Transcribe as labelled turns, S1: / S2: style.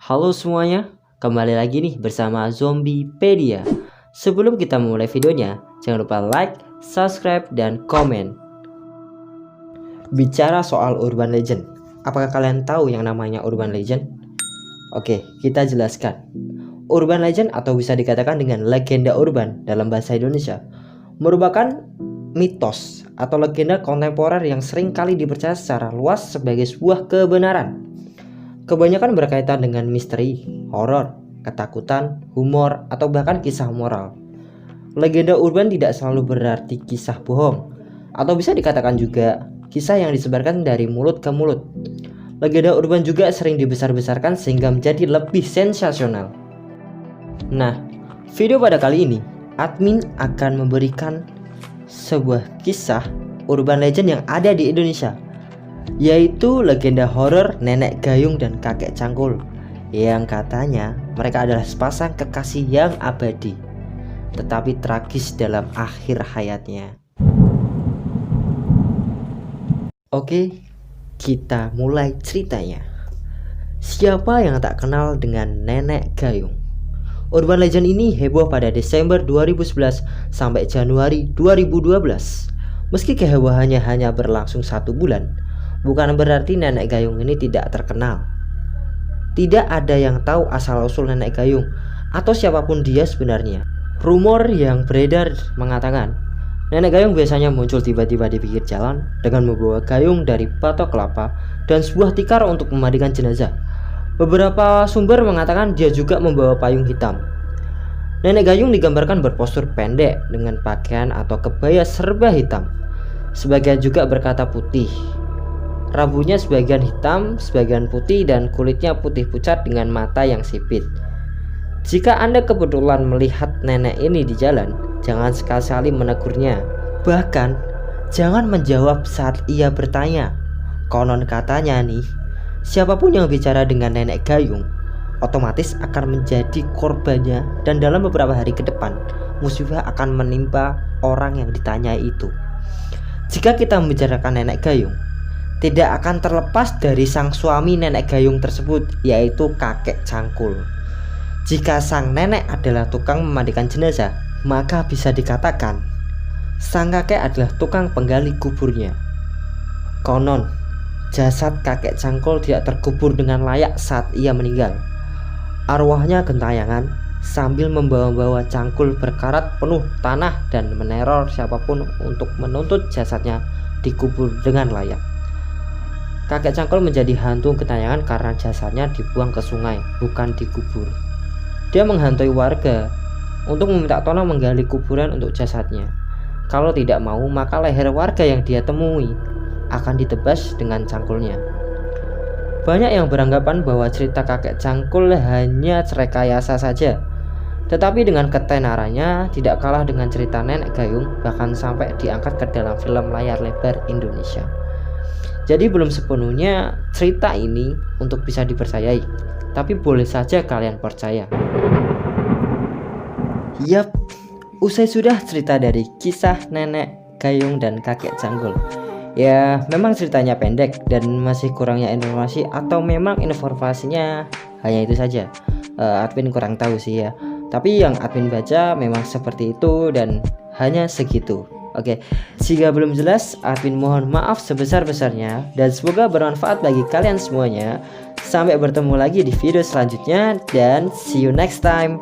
S1: Halo semuanya, kembali lagi nih bersama Zombiepedia. Sebelum kita memulai videonya, jangan lupa like, subscribe, dan komen. Bicara soal urban legend, apakah kalian tahu yang namanya urban legend? Oke, kita jelaskan. Urban legend atau bisa dikatakan dengan legenda urban dalam bahasa Indonesia merupakan mitos atau legenda kontemporer yang sering kali dipercaya secara luas sebagai sebuah kebenaran. Kebanyakan berkaitan dengan misteri, horor, ketakutan, humor, atau bahkan kisah moral. Legenda urban tidak selalu berarti kisah bohong, atau bisa dikatakan juga kisah yang disebarkan dari mulut ke mulut. Legenda urban juga sering dibesar-besarkan sehingga menjadi lebih sensasional. Nah, video pada kali ini, admin akan memberikan sebuah kisah urban legend yang ada di Indonesia, yaitu legenda horor nenek gayung dan kakek cangkul yang katanya mereka adalah sepasang kekasih yang abadi tetapi tragis dalam akhir hayatnya. Oke, kita mulai ceritanya. Siapa yang tak kenal dengan nenek gayung? Urban legend ini heboh pada Desember 2011 sampai Januari 2012. Meski kehebohannya hanya berlangsung 1 bulan, bukan berarti nenek gayung ini tidak terkenal. Tidak ada yang tahu asal-usul nenek gayung atau siapapun dia sebenarnya. Rumor yang beredar mengatakan nenek gayung biasanya muncul tiba-tiba di pinggir jalan dengan membawa gayung dari batok kelapa dan sebuah tikar untuk memandikan jenazah. Beberapa sumber mengatakan dia juga membawa payung hitam. Nenek gayung digambarkan berpostur pendek dengan pakaian atau kebaya serba hitam. Sebagian juga berkata putih. Rambutnya sebagian hitam, sebagian putih, dan kulitnya putih pucat dengan mata yang sipit. Jika Anda kebetulan melihat nenek ini di jalan, jangan sekali-kali menegurnya. Bahkan, jangan menjawab saat ia bertanya. Konon katanya nih, siapapun yang bicara dengan nenek gayung, otomatis akan menjadi korbannya dan dalam beberapa hari ke depan, musibah akan menimpa orang yang ditanyai itu. Jika kita membicarakan nenek gayung, tidak akan terlepas dari sang suami nenek gayung tersebut, yaitu kakek cangkul. Jika sang nenek adalah tukang memandikan jenazah, maka bisa dikatakan sang kakek adalah tukang penggali kuburnya. Konon, jasad kakek cangkul tidak terkubur dengan layak saat ia meninggal. Arwahnya gentayangan sambil membawa-bawa cangkul berkarat penuh tanah dan meneror siapapun untuk menuntut jasadnya dikubur dengan layak. Kakek cangkul menjadi hantu gentayangan karena jasadnya dibuang ke sungai, bukan dikubur. Dia menghantui warga untuk meminta tolong menggali kuburan untuk jasadnya. Kalau tidak mau, maka leher warga yang dia temui akan ditebas dengan cangkulnya. Banyak yang beranggapan bahwa cerita kakek cangkul hanya rekayasa saja, tetapi dengan ketenarannya tidak kalah dengan cerita nenek gayung, bahkan sampai diangkat ke dalam film layar lebar Indonesia. Jadi belum sepenuhnya cerita ini untuk bisa dipercayai, tapi boleh saja kalian percaya. Yap, usai sudah cerita dari kisah nenek gayung dan kakek cangkul. Ya, memang ceritanya pendek dan masih kurangnya informasi, atau memang informasinya hanya itu saja. Admin kurang tahu sih ya. Tapi yang admin baca memang seperti itu dan hanya segitu. Oke, jika belum jelas, admin mohon maaf sebesar-besarnya dan semoga bermanfaat bagi kalian semuanya. Sampai bertemu lagi di video selanjutnya dan see you next time.